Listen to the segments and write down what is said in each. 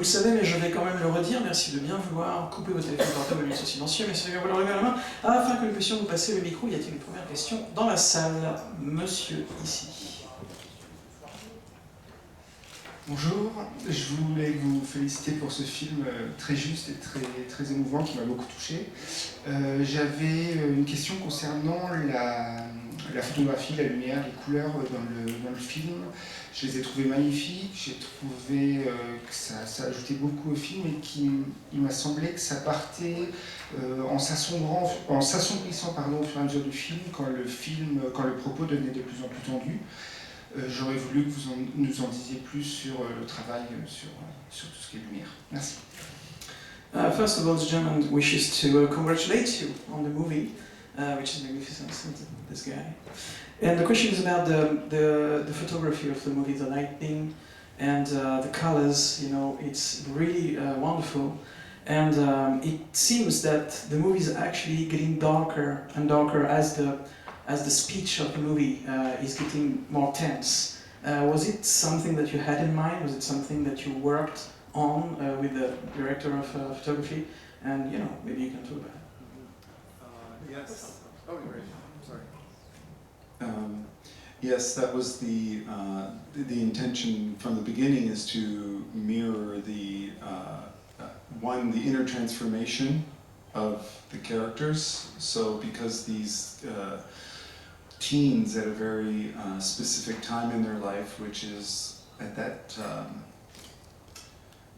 le savez, mais je vais quand même le redire. Merci de bien vouloir couper vos téléphones portables et mettre silencieux. Merci de bien vouloir lever la main afin que nous puissions vous passer le micro. Y a-t-il une première question dans la salle? Monsieur, ici. Bonjour, je voulais vous féliciter pour ce film très juste et très émouvant qui m'a beaucoup touché. J'avais une question concernant la photographie, la lumière, les couleurs dans le film. Je les ai trouvées magnifiques, j'ai trouvé que ça ajoutait beaucoup au film et il m'a semblé que ça partait en s'assombrissant au fur et à mesure du film, quand le propos devenait de plus en plus tendu. J'aurais voulu que vous nous en disiez plus sur le travail sur tout ce qui est lumière. Merci. First of all, the gentleman wishes to congratulate you on the movie, which is magnificent, this guy. And the question is about the photography of the movie, the lighting and the colors. You know, it's really wonderful. And it seems that the movie is actually getting darker and darker as the speech of the movie is getting more tense. Was it something that you had in mind? Was it something that you worked on with the director of photography? And you know, maybe you can talk about it. Yes. Oh, great. Sorry. Yes, that was the intention from the beginning, is to mirror the inner transformation of the characters. So because these teens at a very specific time in their life, which is at that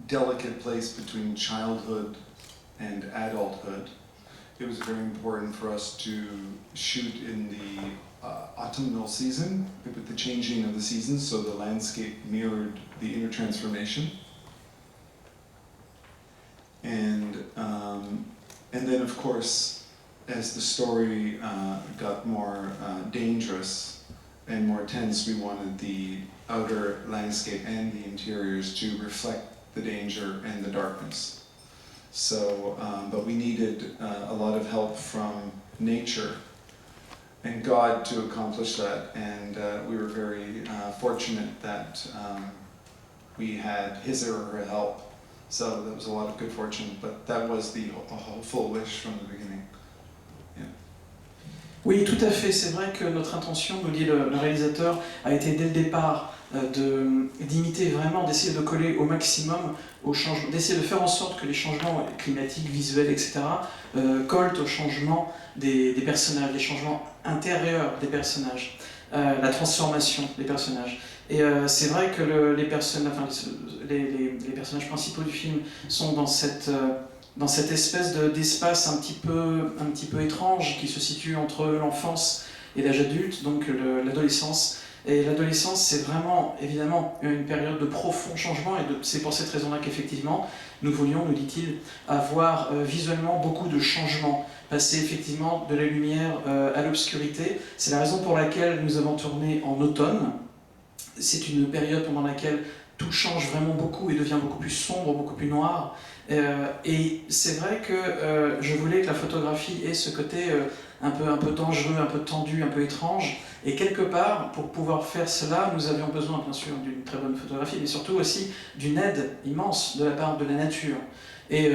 delicate place between childhood and adulthood, it was very important for us to shoot in the autumnal season, with the changing of the seasons, so the landscape mirrored the inner transformation. And then, of course, as the story got more dangerous and more tense, we wanted the outer landscape and the interiors to reflect the danger and the darkness. So, but we needed a lot of help from nature and God to accomplish that, and we were very fortunate that we had his or her help. So that was a lot of good fortune, but that was the hopeful wish from the beginning. Yeah. Oui, tout à fait. C'est vrai que notre intention, nous dit le réalisateur, a été dès le départ d'imiter vraiment, d'essayer de coller au maximum aux changements, d'essayer de faire en sorte que les changements climatiques, visuels, etc. Collent aux changements des personnages, les changements intérieurs des personnages, la transformation des personnages. Et c'est vrai que les personnages principaux du film sont dans cette espèce d'espace un petit peu étrange qui se situe entre l'enfance et l'âge adulte, donc l'adolescence. Et l'adolescence, c'est vraiment, évidemment, une période de profond changement, et c'est pour cette raison-là qu'effectivement, nous voulions, nous dit-il, avoir visuellement beaucoup de changements, passer effectivement de la lumière à l'obscurité. C'est la raison pour laquelle nous avons tourné en automne. C'est une période pendant laquelle tout change vraiment beaucoup et devient beaucoup plus sombre, beaucoup plus noir. Et c'est vrai que je voulais que la photographie ait ce côté un peu dangereux, un peu tendu, un peu étrange. Et quelque part, pour pouvoir faire cela, nous avions besoin bien sûr d'une très bonne photographie, mais surtout aussi d'une aide immense de la part de la nature. Et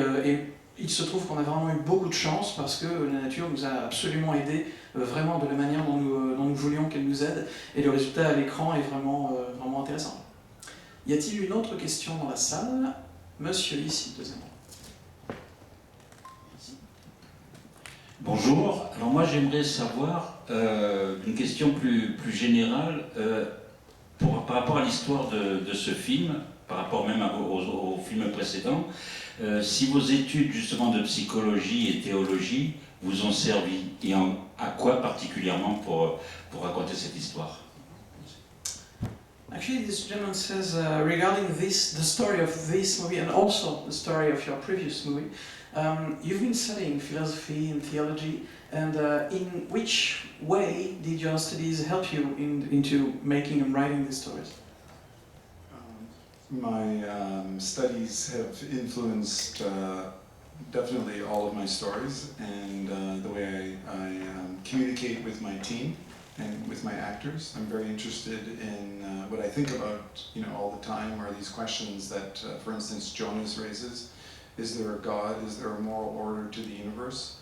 il se trouve qu'on a vraiment eu beaucoup de chance parce que la nature nous a absolument aidés, vraiment de la manière dont nous voulions qu'elle nous aide. Et le résultat à l'écran est vraiment intéressant. Y a-t-il une autre question dans la salle? Monsieur ici, deuxièmement. Bonjour, alors moi j'aimerais savoir une question plus générale par rapport à l'histoire de ce film, par rapport même au film précédent, si vos études justement de psychologie et théologie vous ont servi, et à quoi particulièrement pour raconter cette histoire? Actually, this gentleman says, regarding the story of this movie and also the story of your previous movie, you've been studying philosophy and theology, and in which way did your studies help you into making and writing these stories? My studies have influenced definitely all of my stories and the way I communicate with my team. and with my actors. I'm very interested in what I think about, all the time are these questions that, for instance, Jonas raises. Is there a God? Is there a moral order to the universe?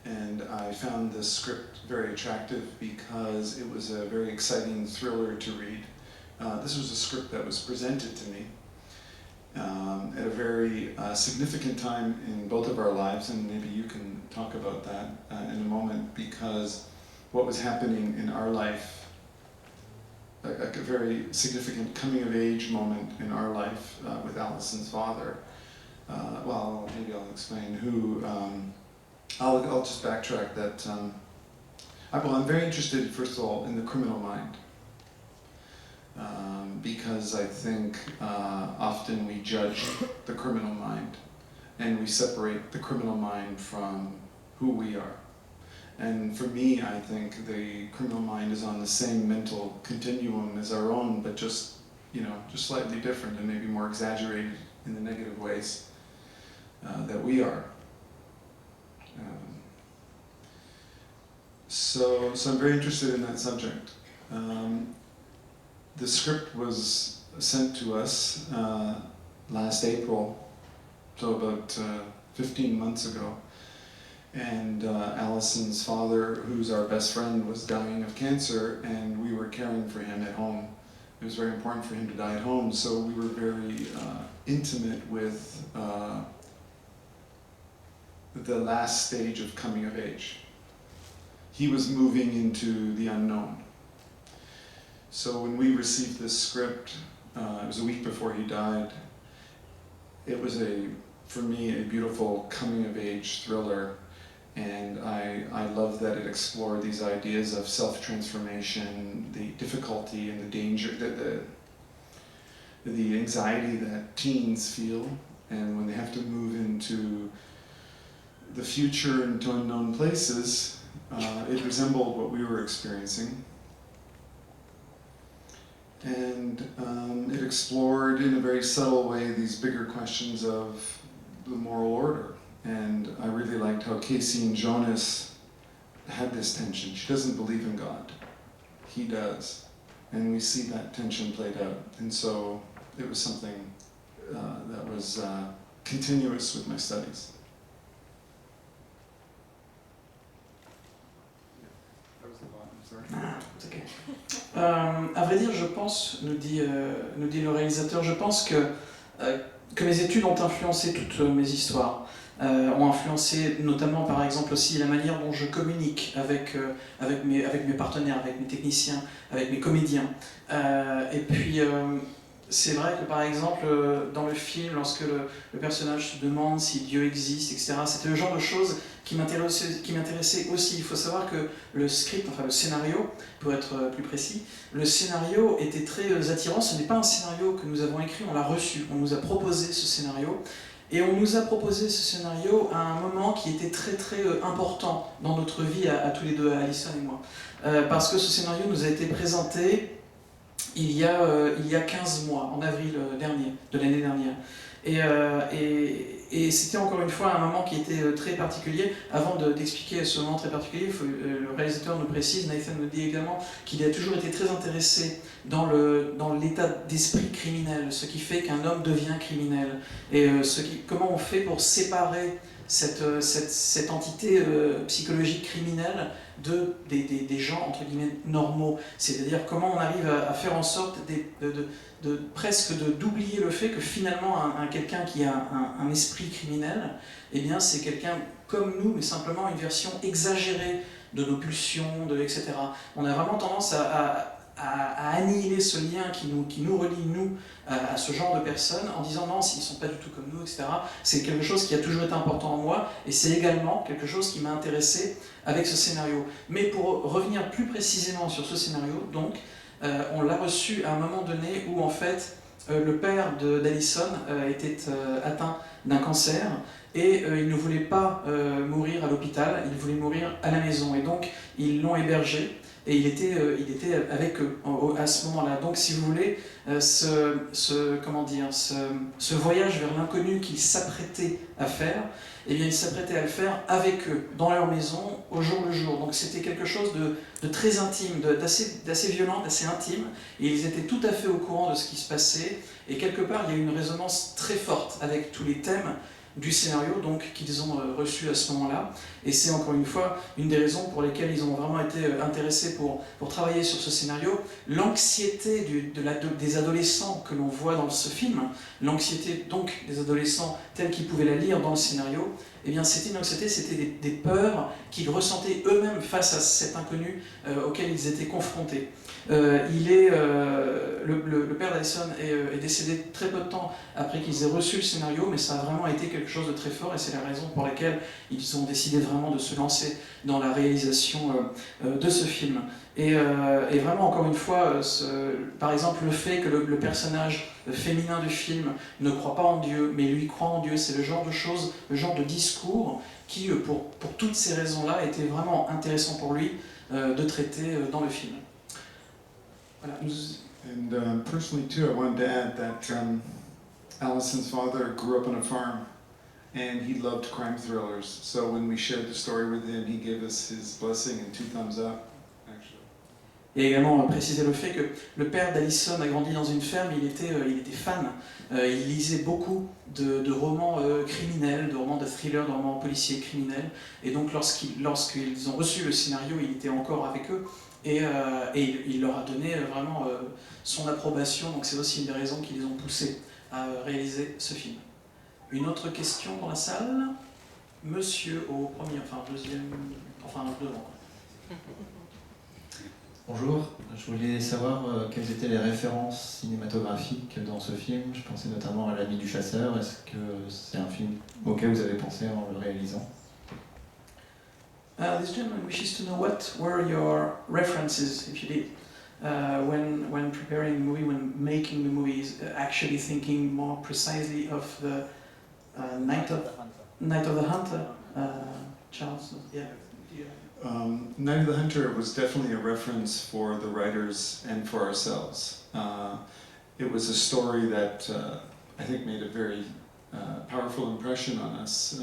And I found this script very attractive because it was a very exciting thriller to read. This was a script that was presented to me at a very significant time in both of our lives, and maybe you can talk about that in a moment, because what was happening in our life, a very significant coming-of-age moment in our life with Alison's father. Well, maybe I'll explain who. I'll just backtrack that. I'm very interested, first of all, in the criminal mind. Because I think often we judge the criminal mind and we separate the criminal mind from who we are. And for me, I think the criminal mind is on the same mental continuum as our own, but just slightly different and maybe more exaggerated in the negative ways that we are. So I'm very interested in that subject. The script was sent to us last April, so about 15 months ago. And Alison's father, who's our best friend, was dying of cancer, and we were caring for him at home. It was very important for him to die at home, so we were very intimate with the last stage of coming of age. He was moving into the unknown. So when we received this script, it was a week before he died. It was for me, a beautiful coming-of-age thriller, and I love that it explored these ideas of self-transformation, the difficulty and the danger, the anxiety that teens feel, and when they have to move into the future, into unknown places. It resembled what we were experiencing. And it explored in a very subtle way these bigger questions of the moral order. And I really liked how Casey and Jonas had this tension. She doesn't believe in God. He does. And we see that tension played out. And so it was something that was continuous with my studies. Ah, c'est ok. À vrai dire, je pense, nous dit le réalisateur, je pense que mes études ont influencé toutes mes histoires, ont influencé notamment par exemple aussi la manière dont je communique avec mes partenaires, avec mes techniciens, avec mes comédiens. Et puis c'est vrai que par exemple dans le film, lorsque le personnage se demande si Dieu existe, etc., c'était le genre de choses qui m'intéressait aussi. Il faut savoir que le script, enfin le scénario, pour être plus précis, le scénario était très attirant. Ce n'est pas un scénario que nous avons écrit, on l'a reçu, on nous a proposé ce scénario. Et on nous a proposé ce scénario à un moment qui était très très important dans notre vie à tous les deux, à Alison et moi. Parce que ce scénario nous a été présenté il y a 15 mois, en avril dernier, de l'année dernière. Et c'était encore une fois un moment qui était très particulier. Avant d'expliquer ce moment très particulier, le réalisateur nous précise, Nathan nous dit également qu'il a toujours été très intéressé dans l'état d'esprit criminel, ce qui fait qu'un homme devient criminel. Et comment on fait pour séparer cette entité psychologique criminelle des gens, entre guillemets, normaux. C'est-à-dire comment on arrive à faire en sorte presque d'oublier le fait que finalement quelqu'un qui a un esprit criminel, eh bien c'est quelqu'un comme nous, mais simplement une version exagérée de nos pulsions, etc. On a vraiment tendance à annihiler ce lien qui nous relie, nous, à ce genre de personnes, en disant non, s'ils ne sont pas du tout comme nous, etc. C'est quelque chose qui a toujours été important en moi, et c'est également quelque chose qui m'a intéressé avec ce scénario. Mais pour revenir plus précisément sur ce scénario, donc, on l'a reçu à un moment donné où en fait le père d'Alison était atteint d'un cancer, et il ne voulait pas mourir à l'hôpital, il voulait mourir à la maison, et donc ils l'ont hébergé, et il était avec eux à ce moment-là. Donc si vous voulez, ce voyage vers l'inconnu qu'il s'apprêtait à faire, eh bien il s'apprêtait à le faire avec eux, dans leur maison, au jour le jour. Donc c'était quelque chose de très intime, d'assez violent, d'assez intime, et ils étaient tout à fait au courant de ce qui se passait, et quelque part il y a une résonance très forte avec tous les thèmes du scénario donc qu'ils ont reçu à ce moment-là, et c'est encore une fois une des raisons pour lesquelles ils ont vraiment été intéressés pour travailler sur ce scénario. L'anxiété des adolescents que l'on voit dans ce film, l'anxiété donc des adolescents tels qu'ils pouvaient la lire dans le scénario, eh bien c'était une anxiété, c'était des peurs qu'ils ressentaient eux-mêmes face à cet inconnu auquel ils étaient confrontés. Le père d'Allison est décédé très peu de temps après qu'ils aient reçu le scénario, mais ça a vraiment été quelque chose de très fort, et c'est la raison pour laquelle ils ont décidé vraiment de se lancer dans la réalisation de ce film. Et vraiment, encore une fois, par exemple, le fait que le personnage féminin du film ne croit pas en Dieu, mais lui croit en Dieu, c'est le genre de choses, le genre de discours qui, pour toutes ces raisons-là, était vraiment intéressant pour lui de traiter dans le film. Voilà. And personally too, I wanted to add that Allison's father grew up on a farm, and he loved crime thrillers. So when we shared the story with him, he gave us his blessing and 2 thumbs up, actually. Et également préciser le fait que le père d'Allison a grandi dans une ferme, il était fan, il lisait beaucoup de romans criminels, de romans de thrillers, de romans policiers criminels, et donc lorsqu'ils ont reçu le scénario, il était encore avec eux, et il leur a donné vraiment son approbation, donc c'est aussi une des raisons qui les ont poussés à réaliser ce film. Une autre question dans la salle? Monsieur au premier, enfin deuxième, enfin devant. Bonjour, je voulais savoir quelles étaient les références cinématographiques dans ce film. Je pensais notamment à L'Ami du chasseur. Est-ce que c'est un film auquel vous avez pensé en le réalisant? This gentleman wishes to know what were your references, if you did, when preparing the movie, when making the movies, actually thinking more precisely of the Night of the Hunter, Charles, yeah. Night of the Hunter was definitely a reference for the writers and for ourselves. It was a story that I think made a very powerful impression on us.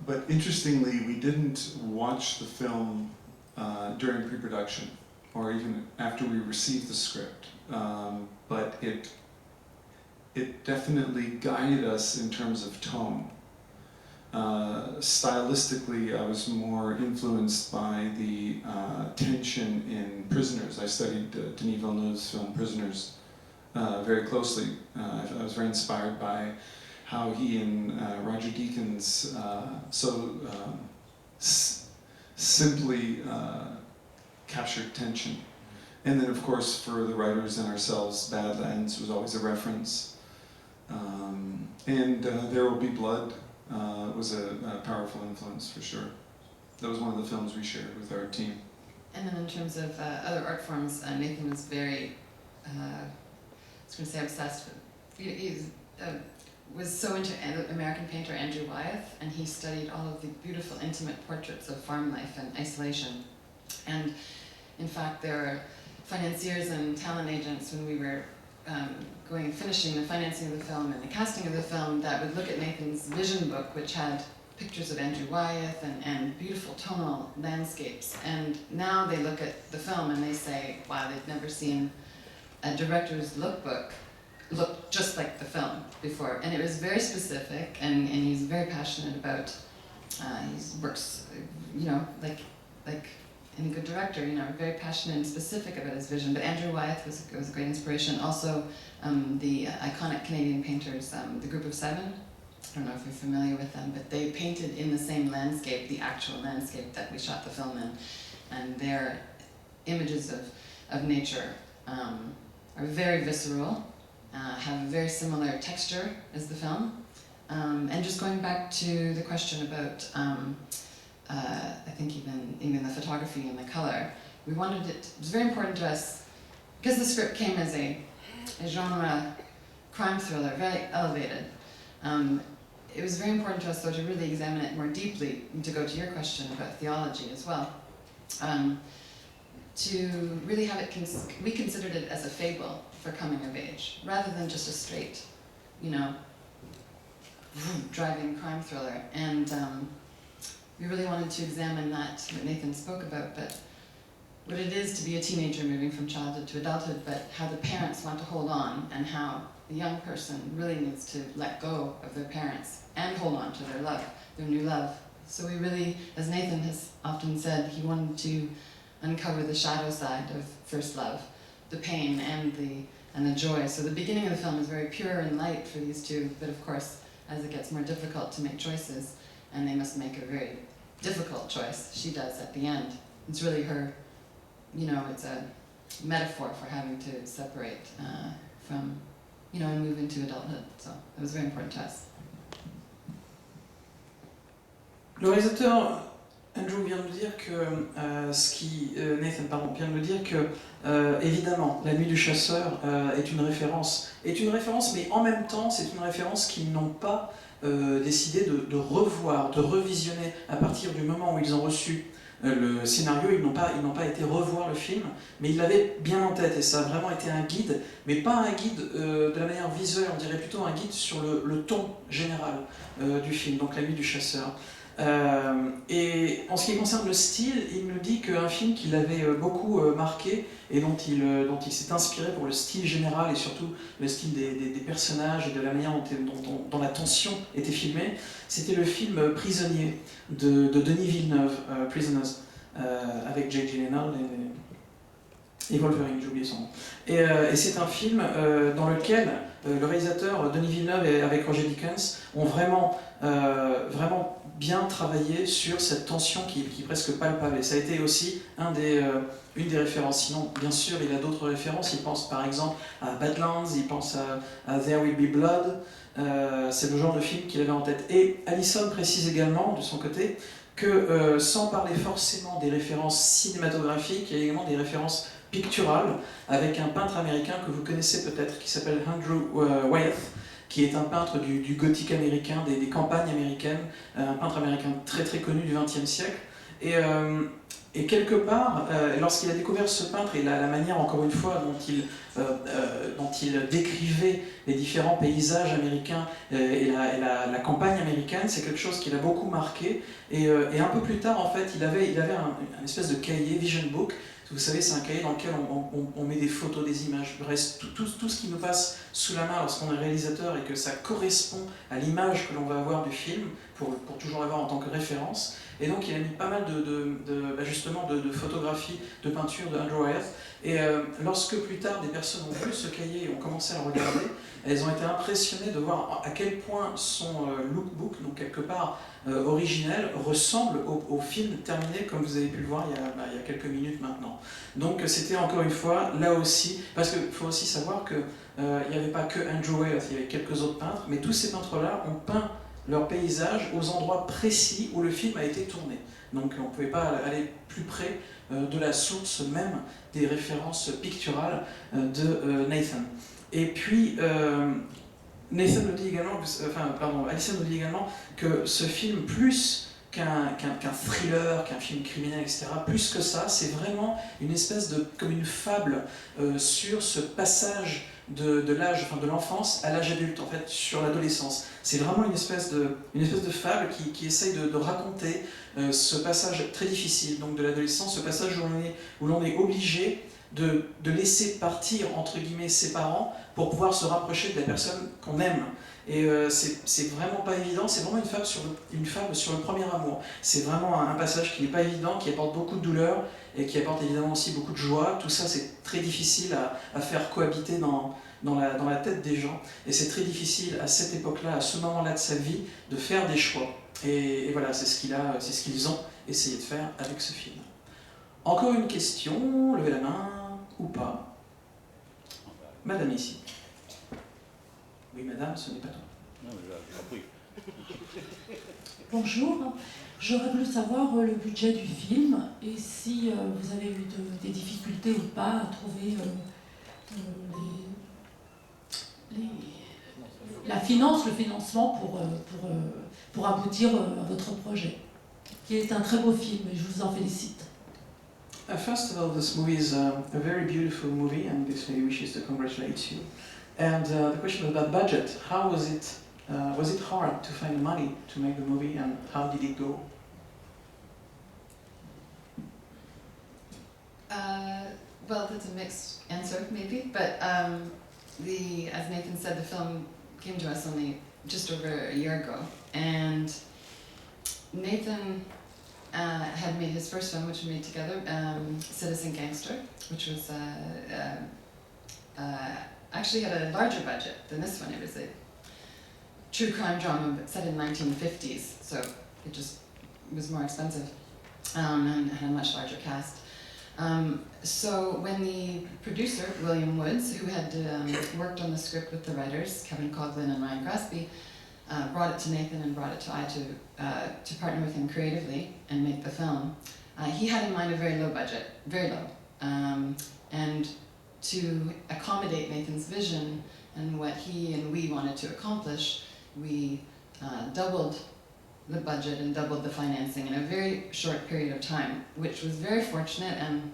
But interestingly, we didn't watch the film during pre-production or even after we received the script. But it definitely guided us in terms of tone. Stylistically, I was more influenced by the tension in Prisoners. I studied Denis Villeneuve's film Prisoners very closely. I was very inspired by how he and Roger Deakins simply captured tension. And then, of course, for the writers and ourselves, Badlands was always a reference. And There Will Be Blood was a powerful influence for sure. That was one of the films we shared with our team. And then in terms of other art forms, Nathan was very, I was going to say obsessed with, he was so into American painter Andrew Wyeth, and he studied all of the beautiful intimate portraits of farm life and isolation. And in fact, there are financiers and talent agents when we were finishing the financing of the film and the casting of the film that would look at Nathan's vision book, which had pictures of Andrew Wyeth and beautiful tonal landscapes. And now they look at the film and they say, wow, they've never seen a director's lookbook look just like the film before. And it was very specific, and he's very passionate about, he works, you know, like any good director, you know, very passionate and specific about his vision. But Andrew Wyeth was a great inspiration. Also, the iconic Canadian painters, the Group of Seven. I don't know if you're familiar with them, but they painted in the same landscape, the actual landscape that we shot the film in. And their images of nature are very visceral, have a very similar texture as the film. And just going back to the question about I think even the photography and the color, we wanted it was very important to us, because the script came as a genre crime thriller, very elevated. it was very important to us, though, to really examine it more deeply, and to go to your question about theology as well. To really have it, we considered it as a fable for coming of age, rather than just a straight, you know, driving crime thriller. And we really wanted to examine that, what Nathan spoke about, but what it is to be a teenager moving from childhood to adulthood, but how the parents want to hold on, and how the young person really needs to let go of their parents and hold on to their love, their new love. So we really, as Nathan has often said, he wanted to uncover the shadow side of first love, the pain and the joy. So the beginning of the film is very pure and light for these two, but of course, as it gets more difficult to make choices, and they must make a very difficult choice, she does at the end. It's really her, you know, it's a metaphor for having to separate from, you know, and move into adulthood. So it was very important to us. Le réalisateur Andrew vient de dire que Nathan vient de dire que évidemment La Nuit du Chasseur est une référence, mais en même temps c'est une référence qu'ils n'ont pas décidé de revoir, de revisionner à partir du moment où ils ont reçu le scénario. Ils n'ont pas été revoir le film, mais ils l'avaient bien en tête, et ça a vraiment été un guide, mais pas un guide de la manière visuelle, on dirait plutôt un guide sur le ton général du film, donc La Nuit du Chasseur. Et en ce qui concerne le style, il nous dit qu'un film qui l'avait beaucoup marqué et dont il s'est inspiré pour le style général et surtout le style des personnages et de la manière dont la tension était filmée, c'était le film Prisonnier de Denis Villeneuve, Prisoners, avec Jake Gyllenhaal et Wolverine, j'ai oublié son nom. Et c'est un film dans lequel le réalisateur Denis Villeneuve et avec Roger Deakins ont vraiment bien travaillé sur cette tension qui est presque palpable. Et ça a été aussi une des références. Sinon, bien sûr, il a d'autres références. Il pense par exemple à Badlands, il pense à There Will Be Blood. C'est le genre de film qu'il avait en tête. Et Allison précise également, de son côté, que sans parler forcément des références cinématographiques, il y a également des références picturales, avec un peintre américain que vous connaissez peut-être, qui s'appelle Andrew Wyeth, qui est un peintre du gothique américain, des campagnes américaines, un peintre américain très très connu du XXe siècle. Et quelque part, lorsqu'il a découvert ce peintre et la manière, encore une fois, dont il décrivait les différents paysages américains et la campagne américaine, c'est quelque chose qui l'a beaucoup marqué. Et un peu plus tard, en fait, il avait un espèce de cahier, Vision Book. Vous savez, c'est un cahier dans lequel on met des photos, des images, bref, tout ce qui nous passe sous la main lorsqu'on est réalisateur et que ça correspond à l'image que l'on va avoir du film, pour toujours l'avoir en tant que référence. Et donc il a mis pas mal justement de photographies, de peintures de Andrew Wyeth. Et lorsque plus tard des personnes ont vu ce cahier et ont commencé à le regarder, elles ont été impressionnées de voir à quel point son lookbook, donc quelque part originel, ressemble au film terminé, comme vous avez pu le voir il y a quelques minutes maintenant. Donc c'était encore une fois, là aussi, parce qu'il faut aussi savoir qu'il n'y avait pas que Andrew Wyeth, il y avait quelques autres peintres, mais tous ces peintres-là ont peint leurs paysages aux endroits précis où le film a été tourné. Donc on ne pouvait pas aller plus près de la source même des références picturales de Nathan. Et puis, Alison nous dit également que ce film, plus qu'un thriller, qu'un film criminel, etc., plus que ça, c'est vraiment une espèce comme une fable sur ce passage de l'âge, de l'enfance à l'âge adulte, en fait, sur l'adolescence. C'est vraiment une espèce de fable qui essaye de raconter ce passage très difficile, donc de l'adolescence, ce passage où l'on est obligé de laisser partir, entre guillemets, ses parents pour pouvoir se rapprocher de la personne qu'on aime. Et c'est vraiment pas évident, c'est vraiment une fable sur le premier amour. C'est vraiment un passage qui n'est pas évident, qui apporte beaucoup de douleur et qui apporte évidemment aussi beaucoup de joie. Tout ça, c'est très difficile à faire cohabiter dans la tête des gens. Et c'est très difficile à cette époque-là, à ce moment-là de sa vie, de faire des choix. Et voilà, c'est ce qu'ils ont essayé de faire avec ce film. Encore une question, levez la main ou pas. Madame ici. Oui, madame, ce n'est pas toi. Non, mais là, j'ai compris. Bonjour, j'aurais voulu savoir le budget du film et si vous avez eu des difficultés ou pas à trouver la finance, le financement pour aboutir à votre projet, qui est un très beau film et je vous en félicite. First of all, this movie is a very beautiful movie, and this lady wishes to congratulate you. And the question was about budget. How was it? Was it hard to find the money to make the movie, and how did it go? Well, that's a mixed answer, maybe, but as Nathan said, the film came to us only just over a year ago, and Nathan had made his first film, which we made together, Citizen Gangster, which was actually had a larger budget than this one. It was a true crime drama, but set in 1950s, so it just was more expensive and had a much larger cast. So when the producer, William Woods, who had worked on the script with the writers, Kevin Coughlin and Ryan Crosby, brought it to Nathan and brought it to I to partner with him creatively and make the film. He had in mind a very low budget, very low. And to accommodate Nathan's vision and what he and we wanted to accomplish, we doubled the budget and doubled the financing in a very short period of time, which was very fortunate. And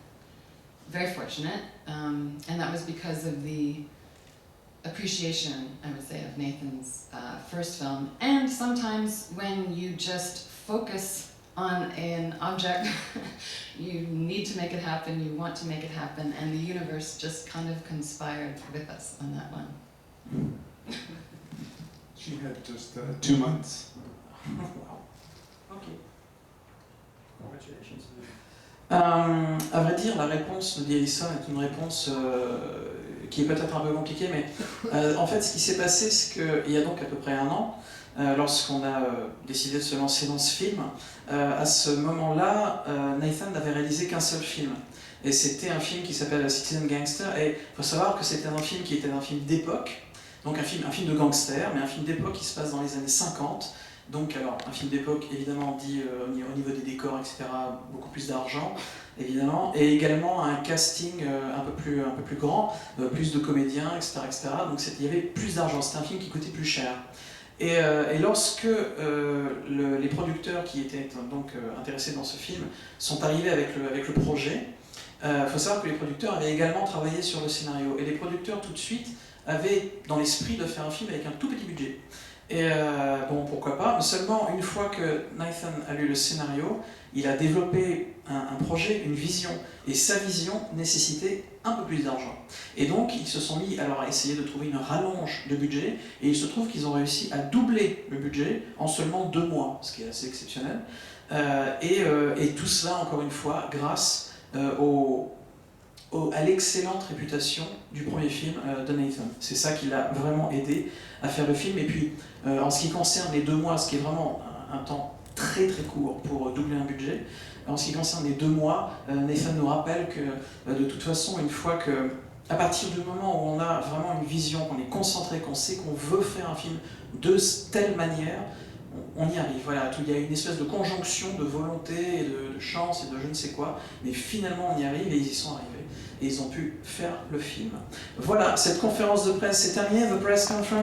that was because of the appreciation, I would say, of Nathan's first film. And sometimes when you just focus on an object, you need to make it happen, you want to make it happen, and the universe just kind of conspired with us on that one. She had just 2 months. Wow. Ok. Congratulations. À vrai dire, la réponse de Ellison est une réponse qui est peut-être un peu compliquée, mais en fait, ce qui s'est passé, c'est qu'il y a donc à peu près un an, lorsqu'on a décidé de se lancer dans ce film, à ce moment-là, Nathan n'avait réalisé qu'un seul film. Et c'était un film qui s'appelle Citizen Gangster, et il faut savoir que c'était un film qui était un film d'époque, donc un film de gangster, mais un film d'époque qui se passe dans les années 50. Donc, alors, un film d'époque, évidemment, dit au niveau des décors, etc., beaucoup plus d'argent, évidemment, et également un casting un peu plus grand, plus de comédiens, etc., etc. Donc, il y avait plus d'argent, c'était un film qui coûtait plus cher. Et lorsque les producteurs qui étaient donc intéressés dans ce film sont arrivés avec le projet, il faut savoir que les producteurs avaient également travaillé sur le scénario. Et les producteurs, tout de suite, avaient dans l'esprit de faire un film avec un tout petit budget. Et bon, pourquoi pas, mais seulement une fois que Nathan a lu le scénario, il a développé un projet, une vision, et sa vision nécessitait un peu plus d'argent. Et donc, ils se sont mis alors à essayer de trouver une rallonge de budget, et il se trouve qu'ils ont réussi à doubler le budget en seulement 2 mois, ce qui est assez exceptionnel. Et tout cela, encore une fois, grâce à l'excellente réputation du premier film de Nathan. C'est ça qui l'a vraiment aidé à faire le film. Et puis, en ce qui concerne les 2 mois, ce qui est vraiment un temps très très court pour doubler un budget, en ce qui concerne les 2 mois, Nathan nous rappelle que de toute façon, une fois que, à partir du moment où on a vraiment une vision, qu'on est concentré, qu'on sait qu'on veut faire un film de telle manière, on y arrive. Voilà, il y a une espèce de conjonction de volonté, et de chance et de je ne sais quoi, mais finalement on y arrive et ils y sont arrivés. Et ils ont pu faire le film. Voilà, cette conférence de presse est terminée. The press conference.